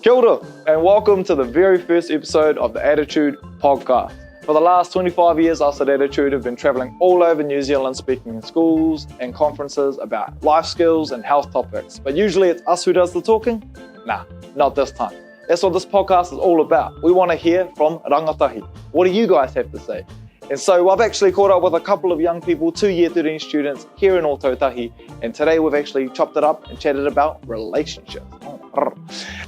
Kia ora, and welcome to the very first episode of the Attitude podcast. For the last 25 years, us at Attitude have been travelling all over New Zealand speaking in schools and conferences about life skills and health topics. But usually it's us who does the talking? Nah, not this time. That's what this podcast is all about. We want to hear from rangatahi. What do you guys have to say? And so I've actually caught up with a couple of young people, 2 Year 13 students here in Ōtautahi, and today we've actually chopped it up and chatted about relationships.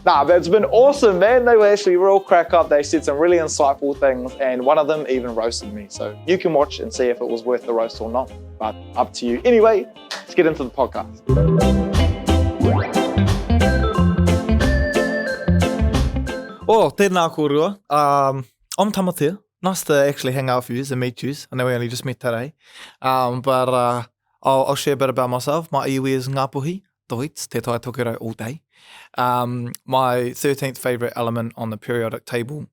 Nah, but it's been awesome, man. They were actually real crack up. They said some really insightful things, and one of them even roasted me. So you can watch and see if it was worth the roast or not, but up to you. Anyway, let's get into the podcast. Oh, tēnā kōrero. I'm Tamatea. Nice to actually hang out with you and meet you. I know we only just met today. But I'll share a bit about myself. My iwi is Ngāpuhi, Deutsch, te tai tokero all day. My 13th favourite element on the periodic table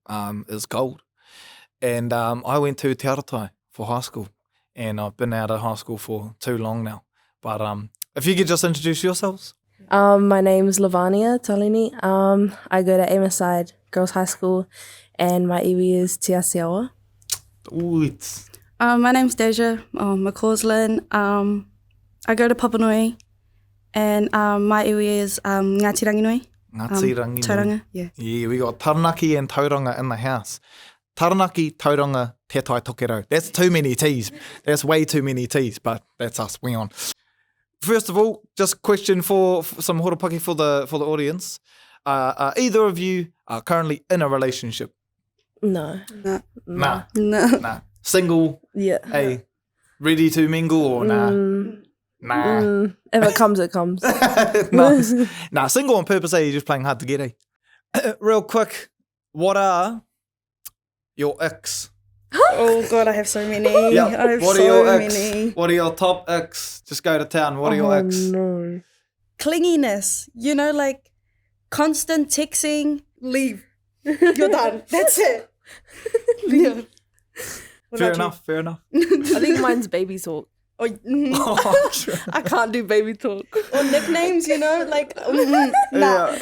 is gold. And I went to Te Aotearoa for high school. And I've been out of high school for too long now. But if you could just introduce yourselves. My name is Lavania Tolini. I go to Amoside Girls High School, and my iwi is Te Aotearoa. My name's Deija McCauslin. I go to Papanui, and my iwi is Ngāti Ranginui. Ngāti Ranginui. Tauranga, yeah. Yeah, we got Taranaki and Tauranga in the house. Taranaki, Tauranga, Te Tai Tokero. That's too many T's. That's way too many T's, but that's us. Wing on. First of all, just a question for some horapaki for the audience. Are either of you currently in a relationship? No. Nah. Single? Yeah. Hey, ready to mingle or nah? Nah. If it comes, it comes. Nice. Nah, single on purpose, you're just playing hard to get, Real quick, what are your icks? Oh God, I have so many. Yep. I have What so are your icks? many. What are your top icks? Just go to town. What are your icks? No. Clinginess, like constant texting, leave. You're done. That's it. Leave. Fair enough. I think mine's baby talk. Oh, true. I can't do baby talk. Or nicknames, like, Yeah.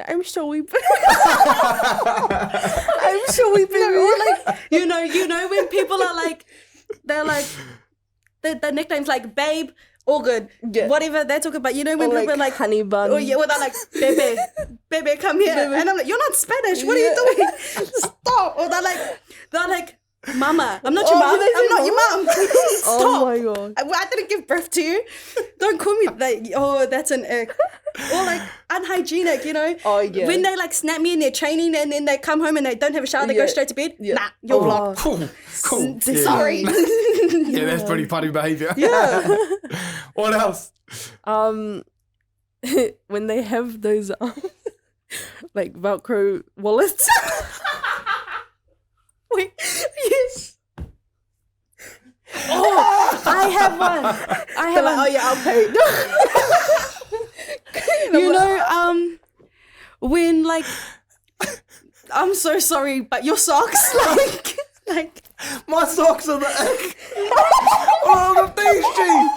I'm sure we... I'm sure we've been all like, you know when people are like, they're like, the nicknames like babe, all good, whatever they're talking about. You know when or people are like honey bun. oh yeah, well they're like bebe, come here, and I'm like, you're not Spanish. What are you doing? Stop. Or they're like, mama, I'm not your mom. I'm not your mom. Stop. Oh my God. I didn't give birth to you. Don't call me like, oh, that's an ick. Or like unhygienic, Oh yeah. when they like snap me in their training and then they come home and they don't have a shower, they go straight to bed. Yeah. Nah, you're blocked. Cool. Sorry. Yeah, that's pretty funny behaviour. Yeah. What else? When they have those like Velcro wallets. Wait, yes. Oh, I have one. Oh yeah, I'll pay. When like, I'm so sorry, but your socks, like My socks are the ick. Oh, the these jeans.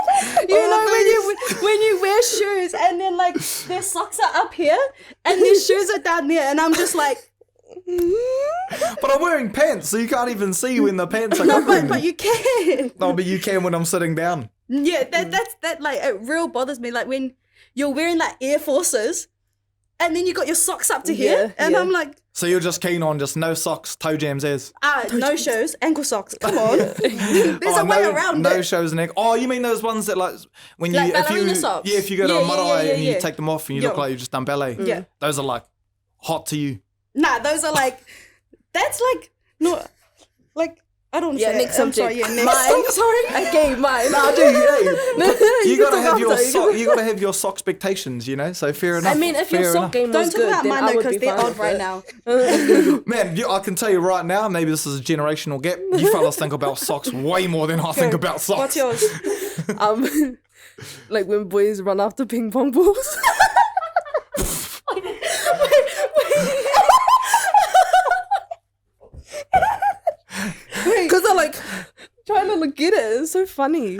When you wear shoes and then like their socks are up here and their shoes are down there, and I'm just like. But I'm wearing pants, so you can't even see when the pants are No, covering but me. you can. No, but you can when I'm sitting down. Yeah, that like it real bothers me. Like when you're wearing like Air Forces, and then you got your socks up to here, and I'm like, So you're just keen on just no socks, toe jams as? no shows, ankle socks. Come on, there's a way around no it. shows and ankle. Oh, you mean those ones that like when Like you ballerina socks? Yeah, if you go to a marae and you yeah. take them off and you look like you've just done ballet. Yeah. Those are like hot to you. Nah, those are like, that's like no, like. I don't Yeah, say next it. I'm sorry, subject. yeah, next. I'm sorry. Okay, mine. No, dude, you gotta have your after. you gotta have your sock expectations, So fair enough. I mean, if your sock game Don't was talk good, about then mine I though, would because be they're fine odd with right it. now. Man, I can tell you right now, maybe this is a generational gap. You fellas think about socks way more than I think about socks. What's yours? Like when boys run after ping pong balls. Because they're like trying to look at it. It's so funny.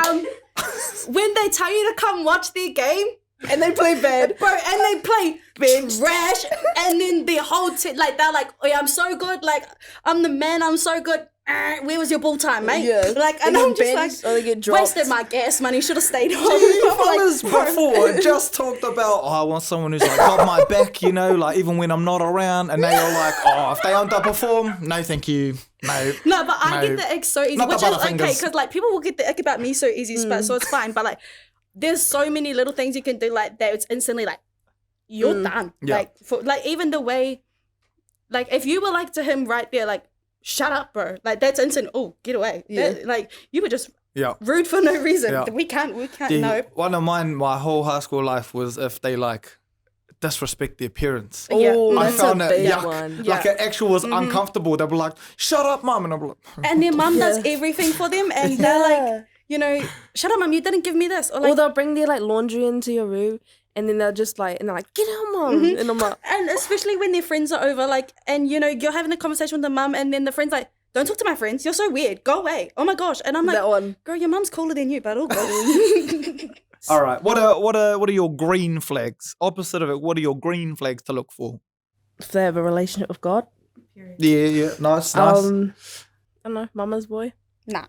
When they tell you to come watch their game and they play bad. bro, and they play trash. And then the whole like they're like, oh yeah, I'm so good, like I'm the man, I'm so good. Where was your ball time, mate? Yeah. Like, and I'm just like, they get dropped. wasted my gas money, should have stayed home. Fellas before just talked about, I want someone who's like got my back, like even when I'm not around, and they are like, if they underperform, no thank you, no. No, but I get the ick so easy, Not which the is okay, Butterfingers. because like people will get the ick about me so easy, so it's fine. But like, there's so many little things you can do like that. It's instantly like, you're done. Yeah. Like even the way, like if you were like to him right there, like, shut up, bro. Like that's instant. Oh, get away. Yeah. Like you were just Yeah. rude for no reason. Yeah. We can't. See, No. one of mine, my whole high school life was if they like disrespect the appearance. Yeah. Oh, I that's found a it big yuck. one. Like it actually was uncomfortable. They'd be like, "Shut up, mum," and I'm like, And their mum does Yeah. everything for them, and they're like, shut up, mum. You didn't give me this, or Or like. they'll bring their like laundry into your room, and then they're just like, get out, mom. And I'm like, And especially when their friends are over, like, and you're having a conversation with the mum, and then the friend's like, don't talk to my friends. You're so weird. Go away. Oh my gosh. And I'm like, that one. girl, your mum's cooler than you, but all good. all right. What are your green flags? Opposite of it, what are your green flags to look for? If they have a relationship with God. Yeah, nice. I don't know, mama's boy. Nah.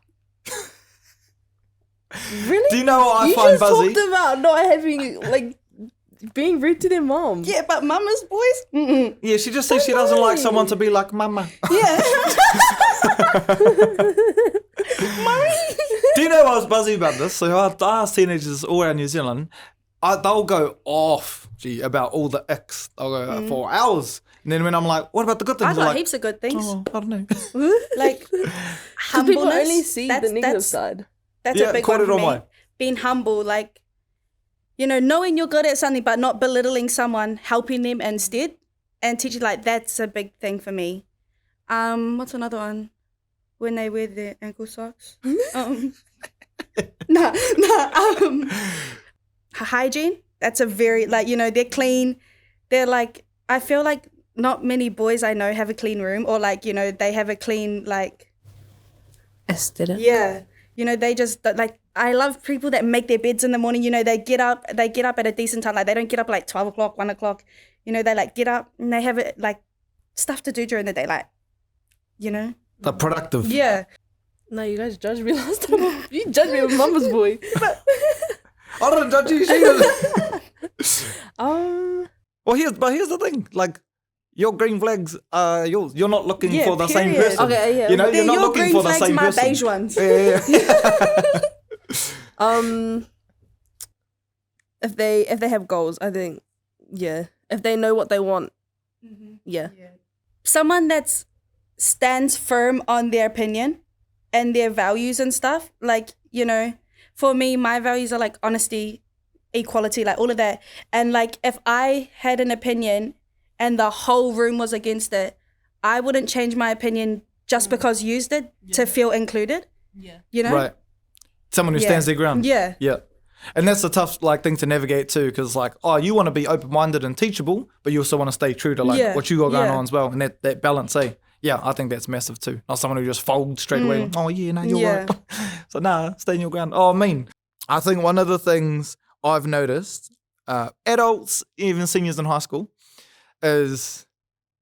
Really? Do you know what I You find just buzzy? talked about not having like being rude to their mom. Yeah, but mama's boys? Mm-mm. Yeah, she just says she doesn't like someone to be like mama. Yeah. Do you know I was buzzy about this? So I ask teenagers all around New Zealand, they'll go off, about all the icks. They'll go for hours. And then when I'm like, what about the good things? I They're got like, heaps of good things. oh, I don't know. Like, People humbleness. only see the negative side. That's Yeah, a big one for kōrero me. mai. Being humble, like, knowing you're good at something, but not belittling someone, helping them instead, and teaching, like, that's a big thing for me. What's another one? When they wear their ankle socks. Hygiene. That's a very, like, they're clean. They're like, I feel like not many boys I know have a clean room, or like, they have a clean, like, Aesthetic. yeah. They just, like, I love people that make their beds in the morning. They get up at a decent time. Like, they don't get up like 12 o'clock, 1 o'clock. They like get up and they have it like stuff to do during the day. Like, The productive. yeah. No, you guys judged me last time. You judged me with mama's boy. I don't judge you. She doesn't. Well, here's the thing. Like, your green flags are yours. You're not looking Yeah, for the same period. person. Okay, yeah. You're Then not your looking green for the flags, same my person. beige ones. If they have goals, I think, yeah. If they know what they want, yeah. Someone that stands firm on their opinion and their values and stuff. Like, for me, my values are like honesty, equality, like all of that. And like, if I had an opinion and the whole room was against it, I wouldn't change my opinion just because you used it to feel included. Yeah. Right. Someone who stands their ground. Yeah. Yeah. And that's a tough thing to navigate too, because you want to be open-minded and teachable, but you also want to stay true to what you got going on as well, and that balance. Yeah, I think that's massive too. Not someone who just folds straight away. Like, oh yeah, no, you're right. So stay in your ground. Oh, I think one of the things I've noticed, adults, even seniors in high school, is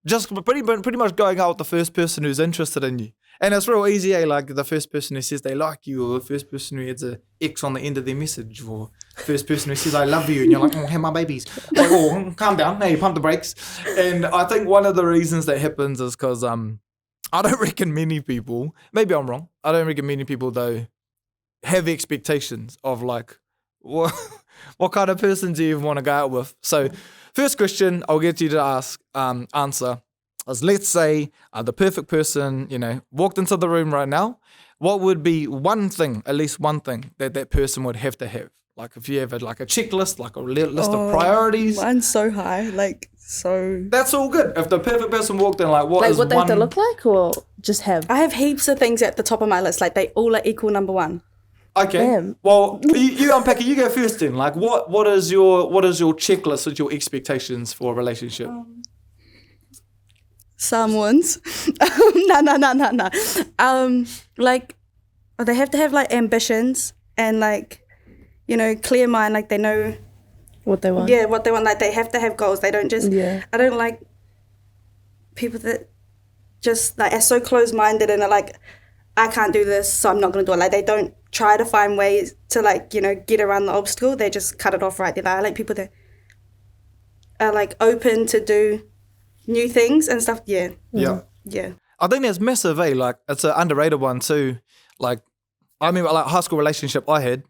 just pretty much going out with the first person who's interested in you. And it's real easy, like the first person who says they like you, or the first person who has an X on the end of their message, or the first person who says I love you, and you're like, oh, hey, my babies. Like, oh, calm down, hey, pump the brakes. And I think one of the reasons that happens is because I don't reckon many people, maybe I'm wrong, I don't reckon many people though have expectations of like, what kind of person do you even want to go out with? So first question I'll get you to answer is, let's say the perfect person, walked into the room right now, what would be one thing, at least one thing that person would have to have? Like if you have a checklist, like a list of priorities. Mine's so high, like so. That's all good. If the perfect person walked in, what Like is what they one... have to look like, or just have? I have heaps of things at the top of my list, like they all are equal number one. Okay. Damn. Well, you unpack it. You go first then. Like what is your checklist with your expectations for a relationship? Someone's no. Like they have to have like ambitions and like clear mind, like they know What they want. Yeah, what they want. Like, they have to have goals. They don't just... Yeah. I don't like people that just, like, are so close-minded and are like, I can't do this, so I'm not going to do it. Like, they don't try to find ways to, like, you know, get around the obstacle. They just cut it off right there. Like, I like people that are, like, open to do new things and stuff. Yeah. Yeah. Yeah. I think that's massive, eh? Like, it's an underrated one too. Like, I remember, like, high school relationship I had,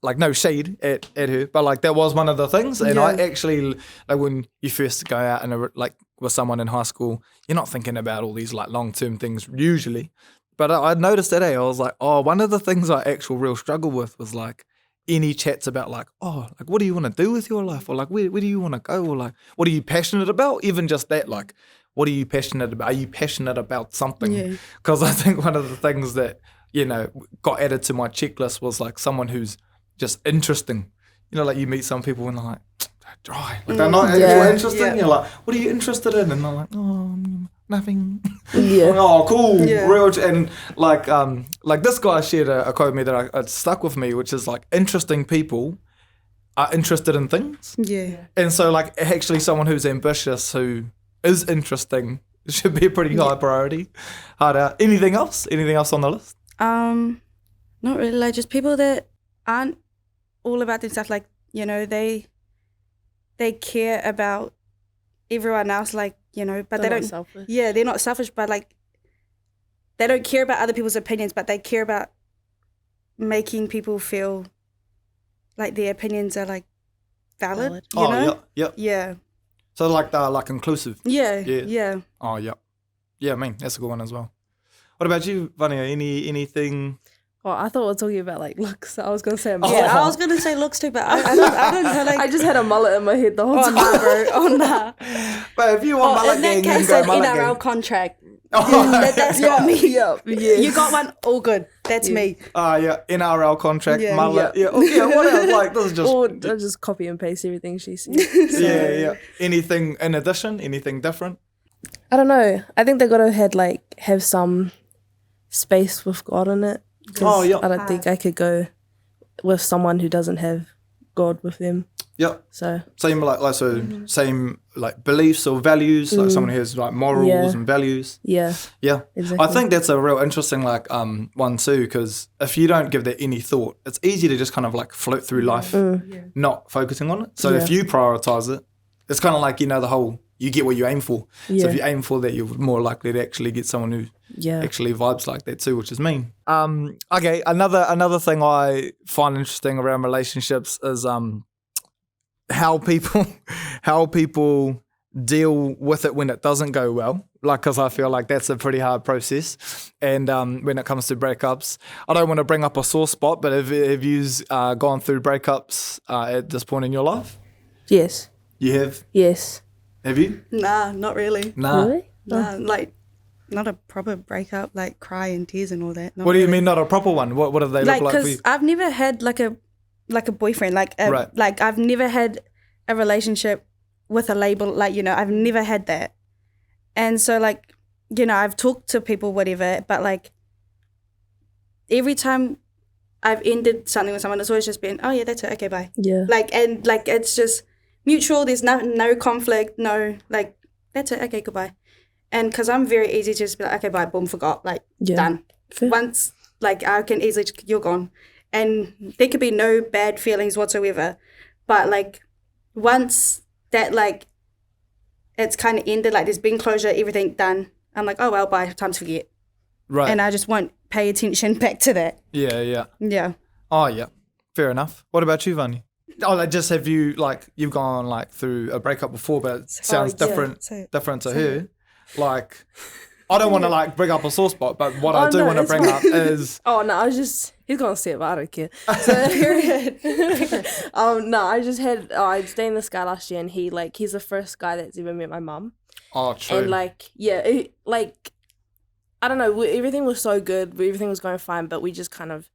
like, no shade at her, but, like, that was one of the things. And I actually, like, when you first go out and, like, with someone in high school, you're not thinking about all these, like, long-term things usually. But I noticed that, I was like, oh, one of the things I actually real struggle with was, like, any chats about, like, oh, like, what do you want to do with your life? Or, like, where do you want to go? Or, like, what are you passionate about? Even just that, like, what are you passionate about? Are you passionate about something? Because I think one of the things that, you know, got added to my checklist was, like, someone who's just interesting. You know, like, you meet some people and they're like, dry. Like, they're not interesting. Yeah. You're like, what are you interested in? And they're like, oh, nothing. Yeah. Oh, cool. Yeah. Real. And like this guy shared a quote with me that it stuck with me, which is like, interesting people are interested in things. Yeah. And so, like, actually someone who's ambitious, who is interesting, should be a pretty high priority. Anything else? Anything else on the list? Not really. Like, just people that aren't all about themselves. Like, you know, they care about everyone else, like, you know, but They're they not don't. selfish. Yeah, they're not selfish, but, like, they don't care about other people's opinions, but they care about making people feel like their opinions are, like, valid. You know? Yeah. So, like inclusive. Yeah. Oh, yeah. Yeah, I mean, that's a good one as well. What about you, Vania? Anything? Oh, I thought we were talking about, like, looks. I was going to say a mullet. Yeah, I was going to say looks too, but I don't know, like... I just had a mullet in my head the whole time. Nah, bro. Oh, nah. But if you want mullet gang, in that case, you an go mullet NRL gang. contract. That's not me. Yeah. You got one, all good. That's me. Yeah, NRL contract, Yeah. mullet. Yeah. What else? Like, this is just... Or I just copy and paste everything she said. Yeah. Anything in addition? Anything different? I don't know. I think they got to have some space with God in it. Oh, yeah. I don't think I could go with someone who doesn't have God with them. Yeah. So same same like beliefs or values, like someone who has like morals and values. Yeah. Yeah. Exactly. I think that's a real interesting one too, because if you don't give that any thought, it's easy to just kind of like float through life not focusing on it. So if you prioritize it, it's kind of like, you know, the whole you get what you aim for. So if you aim for that, you're more likely to actually get someone who actually vibes like that too, which is me. Okay, another thing I find interesting around relationships is how people deal with it when it doesn't go well. Like, because I feel like that's a pretty hard process. And when it comes to breakups, I don't want to bring up a sore spot, but have you gone through breakups at this point in your life? Yes. You have? Yes. Have you? Nah, not really. Nah. Really? Nah, like, not a proper breakup, like cry and tears and all that. Not What do you really. mean not a proper one? What do they look like for you? Because I've never had like a boyfriend, like I've never had a relationship with a label, like, you know, I've never had that. And so, like, you know, I've talked to people, whatever, but like every time I've ended something with someone, it's always just been, oh yeah, that's it, okay, bye. Yeah. Like, and like it's just mutual. There's no conflict, no, like, that's it, okay, goodbye. And because I'm very easy to just be like, okay, bye, boom, forgot, like, done. Fair. Once, like, I can easily, you're gone. And there could be no bad feelings whatsoever. But, like, once that, like, it's kind of ended, like, there's been closure, everything done, I'm like, oh, well, bye, time to forget. Right. And I just won't pay attention back to that. Yeah. Yeah. Oh, yeah. Fair enough. What about you, Vani? Oh, like, just have you, like, you've gone, like, through a breakup before, but it sounds different to her. Like, I don't want to, like, bring up a sore spot, but what I do want to bring up is... Oh, no, he's going to say it, but I don't care. So, period. No, I dated this guy last year, and he's the first guy that's ever met my mum. Oh, true. And, like, yeah, I don't know, everything was so good, everything was going fine, but we just kind of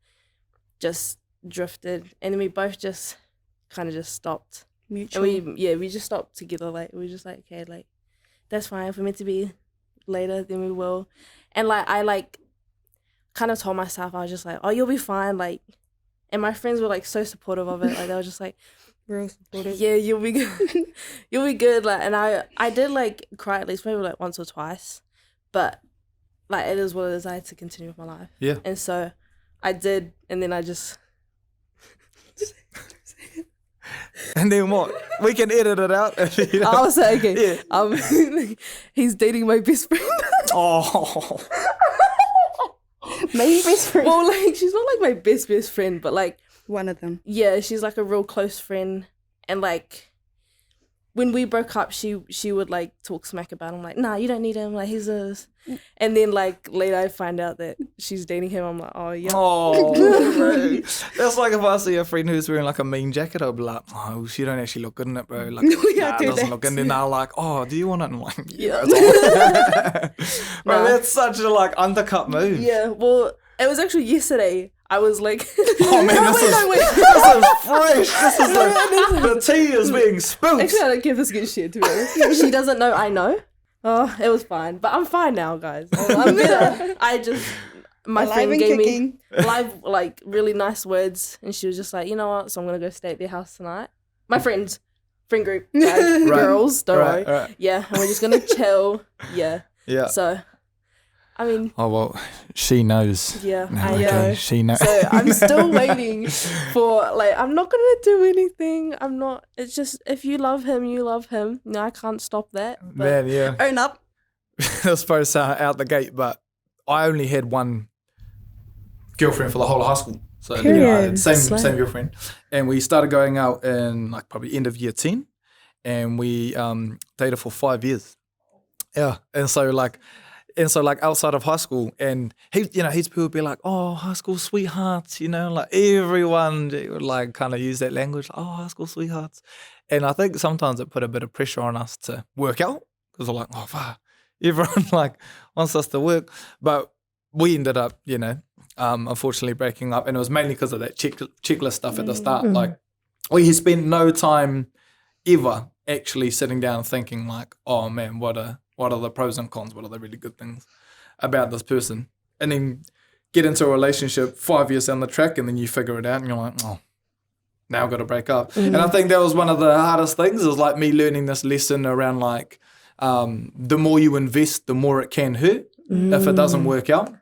just drifted, and then we both just kind of just stopped. Mutual. And we just stopped together, like, we were just like, okay, like, that's fine, if we're meant to be later, then we will. And, like, I, like, kind of told myself, I was just like, oh, you'll be fine, like, and my friends were, like, so supportive of it, like, they were just like, Real supportive. Yeah, you'll be good. You'll be good. Like, and I did like cry at least maybe like once or twice, but like it is what it is. I had to continue with my life. Yeah. And so I did, and then I just. And then what? We can edit it out. If you know. I was like, okay. Yeah. He's dating my best friend. Oh. My best friend. Well, like she's not like my best friend, but like One of them. yeah, she's like a real close friend, and like when we broke up, she would like talk smack about him, like, nah, you don't need him, like he's a, and then like later I find out that she's dating him. I'm like, oh yeah. Oh, that's like if I see a friend who's wearing like a mean jacket, I'll be like, oh, she don't actually look good in it, bro. Like, Yeah, nah, it do doesn't that. look good. And then they're like, oh, do you want it? And I'm like, Yeah. Bro, Nah. that's such a like undercut move. Yeah, well, it was actually yesterday. I was like, Oh man, this is fresh. This is like the tea is being spilled. Actually, I don't give this good shit, to be honest. She doesn't know I know. Oh, it was fine. But I'm fine now, guys. I'm better. My Alive friend and gave kicking. me like really nice words, and she was just like, you know what? So I'm going to go stay at their house tonight. My friend group, guys, girls, don't worry. Right. Yeah, and we're just going to chill. Yeah. Yeah. So, I mean, Oh well, she knows. yeah, No, I okay, know. she knows. So I'm still waiting for, like, I'm not going to do anything. I'm not, it's just, if you love him, you love him. No, I can't stop that. But Man, yeah. Own up. I suppose out the gate, but I only had one girlfriend for the whole of high school. So you know, I had Period. same girlfriend, and we started going out in like probably end of year 10, and we dated for 5 years. Yeah, and so like outside of high school, and he's people would be like, oh, high school sweethearts, like everyone would like kind of use that language, oh, high school sweethearts, and I think sometimes it put a bit of pressure on us to work out because we're like, oh, fuck. Everyone like wants us to work, but we ended up, unfortunately breaking up, and it was mainly because of that checklist stuff at the start. Like, we spent no time ever actually sitting down thinking like, oh man, what are the pros and cons? What are the really good things about this person? And then get into a relationship 5 years down the track, and then you figure it out, and you're like, oh, now I've got to break up. And I think that was one of the hardest things, is like me learning this lesson around like, the more you invest, the more it can hurt if it doesn't work out.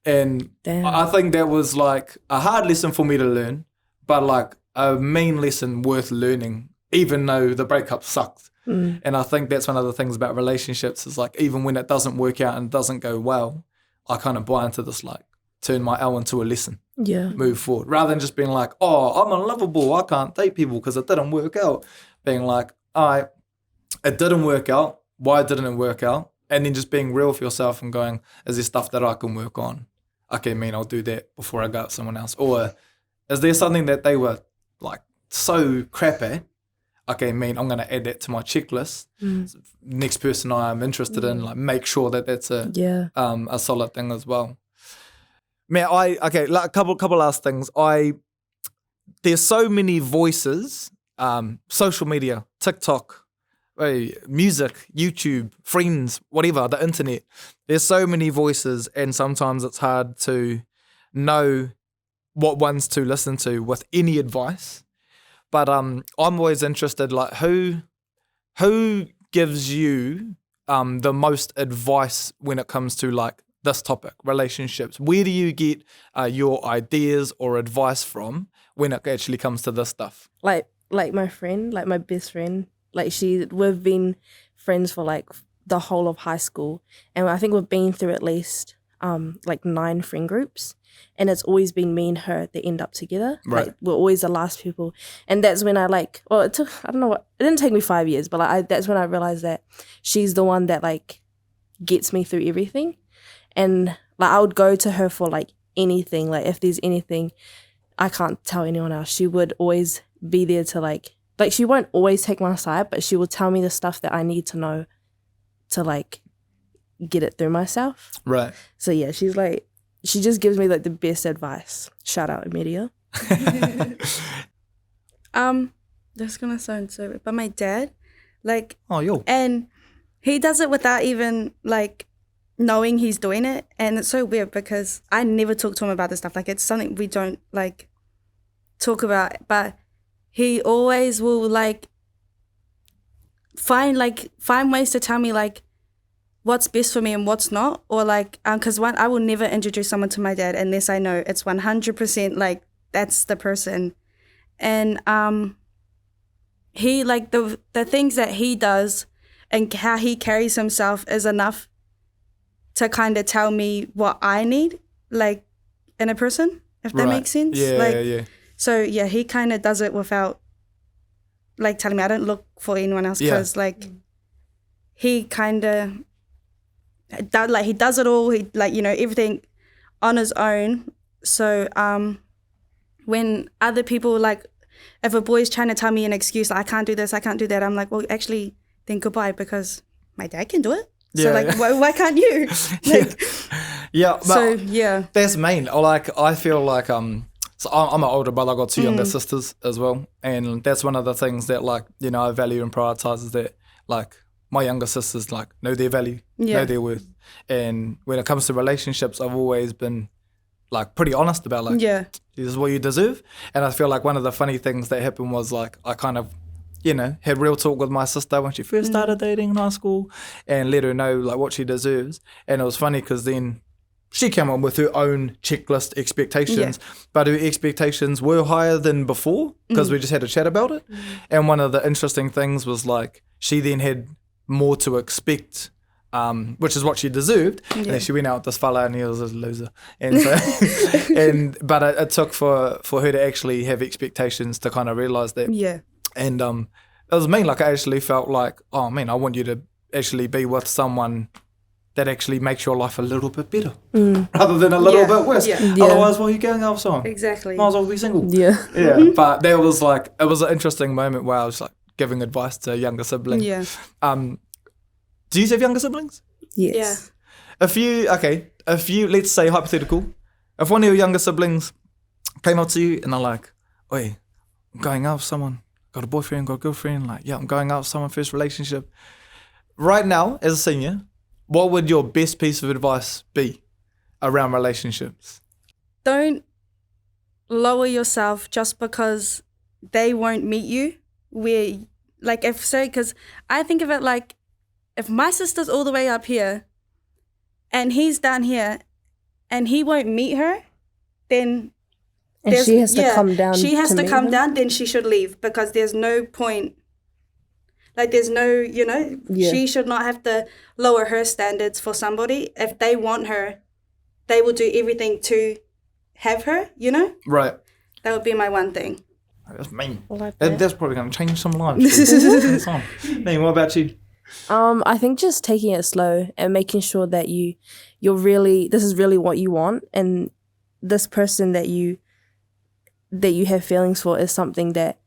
And Damn. I think that was like a hard lesson for me to learn, but like a main lesson worth learning, even though the breakup sucked. And I think that's one of the things about relationships, is like, even when it doesn't work out and it doesn't go well, I kind of buy into this, like, turn my L into a lesson, yeah. move forward, rather than just being like, oh, I'm unlovable, I can't date people because it didn't work out. Being like, all right, it didn't work out. Why didn't it work out? And then just being real with yourself and going, is there stuff that I can work on? Okay, I'll do that before I go with someone else. Or is there something that they were like so crap at? Okay, I'm going to add that to my checklist. Next person I'm interested in, like, make sure that that's a solid thing as well. Man, like a couple last things. There's so many voices, social media, TikTok, music, YouTube, friends, whatever, the internet. There's so many voices, and sometimes it's hard to know what ones to listen to with any advice. But I'm always interested, like, who gives you the most advice when it comes to like this topic, relationships? Where do you get your ideas or advice from when it actually comes to this stuff? Like my friend, like my best friend. Like we've been friends for like the whole of high school, and I think we've been through at least like 9 friend groups, and it's always been me and her that end up together. Right. Like, we're always the last people, and that's when it took, I don't know what, it didn't take me 5 years, but like that's when I realized that she's the one that like gets me through everything, and like I would go to her for like anything. Like, if there's anything I can't tell anyone else, she would always be there to like she won't always take my side, but she will tell me the stuff that I need to know to like get it through myself. Right. So yeah, she just gives me like the best advice. Shout out Aotearoa. That's gonna sound so weird, but my dad, like, yo. and he does it without even like knowing he's doing it, and it's so weird because I never talk to him about this stuff. Like, it's something we don't like talk about, but he always will like find ways to tell me like what's best for me and what's not, or like because I will never introduce someone to my dad unless I know it's 100% like that's the person. And he like the things that he does and how he carries himself is enough to kind of tell me what I need, like in a person, if that makes sense. Yeah. So yeah, he kind of does it without like telling me. I don't look for anyone else because like he kind of he does it all. He like everything on his own. So when other people like, if a boy's trying to tell me an excuse, like I can't do this, I can't do that, I'm like, well, actually, then goodbye, because my dad can do it. So like, why can't you? Like, but so yeah, that's mean. Like I feel like so I'm an older brother. I got two younger sisters as well, and that's one of the things that like I value and prioritize is that like my younger sisters like know their value, know their worth, and when it comes to relationships, I've always been like pretty honest about like this is what you deserve. And I feel like one of the funny things that happened was like I kind of had real talk with my sister when she first started dating in high school and let her know like what she deserves. And it was funny because then she came on with her own checklist expectations, but her expectations were higher than before because we just had a chat about it. And one of the interesting things was like she then had more to expect, which is what she deserved. And then she went out with this fella and he was a loser. And so, but it took for her to actually have expectations to kind of realise that. Yeah. And it was mean. Like I actually felt like, oh man, I want you to actually be with someone that actually makes your life a little bit better rather than a little bit worse. Otherwise, why are you going out with someone? Exactly. Might as well be single. But there was like, it was an interesting moment where I was like giving advice to a younger sibling. Do you have younger siblings? Yes. If you, let's say hypothetical, if one of your younger siblings came up to you and they're like, oi, I'm going out with someone, got a boyfriend, got a girlfriend, like, yeah, I'm going out with someone, first relationship. Right now, as a senior, what would your best piece of advice be around relationships? Don't lower yourself just because they won't meet you where, like, because I think of it like, if my sister's all the way up here and he's down here and he won't meet her, then and she has to come down. She has to come down, then she should leave because there's no point. Like there's no, she should not have to lower her standards for somebody. If they want her, they will do everything to have her, Right. That would be my one thing. That's mean. Like that's probably going to change some lives. Mean, what about you? I think just taking it slow and making sure that you're really, this is really what you want, and this person that you have feelings for is something that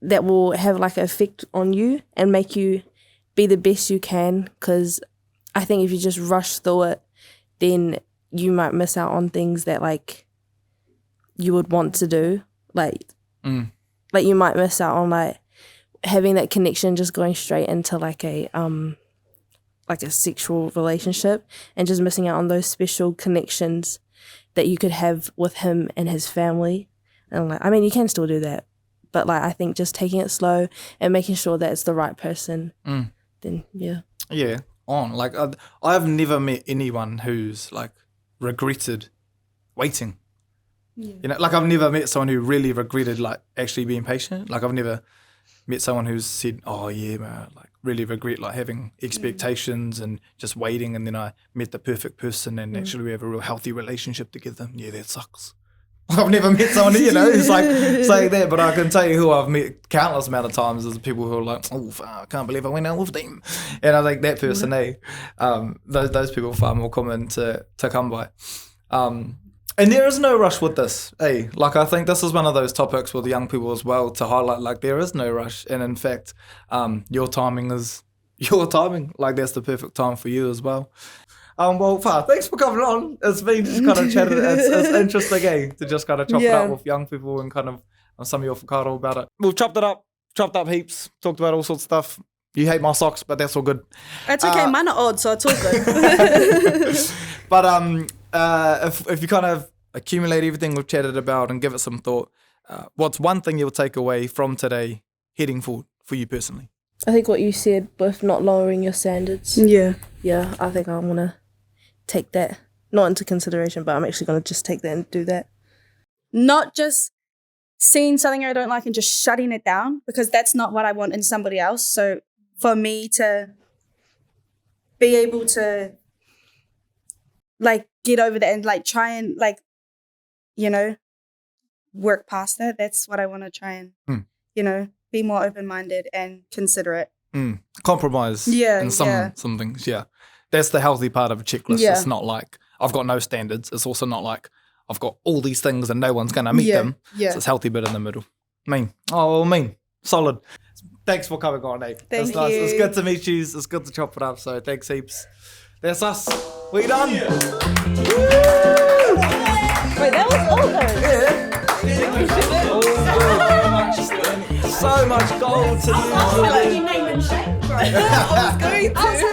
will have like an effect on you and make you be the best you can. Because I think if you just rush through it, then you might miss out on things that like you would want to do. Like you might miss out on like having that connection, just going straight into like a sexual relationship and just missing out on those special connections that you could have with him and his family. And like, I mean, you can still do that, but like, I think just taking it slow and making sure that it's the right person, then like I've never met anyone who's like regretted waiting. Like I've never met someone who really regretted like actually being patient. Like I've never met someone who's said, oh yeah, man, like really regret like having expectations and just waiting, and then I met the perfect person and actually we have a real healthy relationship together. Yeah, that sucks. I've never met someone, who's like saying that, but I can tell you who I've met countless amount of times is people who are like, oh, I can't believe I went out with them. And I think that person, those people are far more common to come by. And there is no rush with this, Like, I think this is one of those topics with young people as well to highlight, like, there is no rush. And in fact, your timing is your timing. Like, that's the perfect time for you as well. Well, Fa, thanks for coming on. It's been just kind of chatted. It's interesting, to just kind of chop it up with young people and kind of some of your whakaaro about it. We've chopped up heaps, talked about all sorts of stuff. You hate my socks, but that's all good. It's okay, mine are odd, so it's all good. But if you kind of accumulate everything we've chatted about and give it some thought, what's one thing you'll take away from today heading forward for you personally? I think what you said with not lowering your standards. Yeah. Yeah, I think I'm going to take that, not into consideration, but I'm actually going to just take that and do that. Not just seeing something I don't like and just shutting it down, because that's not what I want in somebody else. So for me to be able to like get over that and like try and like, you know, work past that, that's what I want to try and, you know, be more open-minded and considerate. Compromise in some things, yeah. That's the healthy part of a checklist. Yeah. It's not like I've got no standards. It's also not like I've got all these things and no one's going to meet them. Yeah. So it's healthy bit in the middle. Solid. Thanks for coming on, Abe. Thank Nice. you. It's good to meet you. It's good to chop it up. So thanks heaps. That's us. We done. Wait, that was all So much gold to you. I was going to.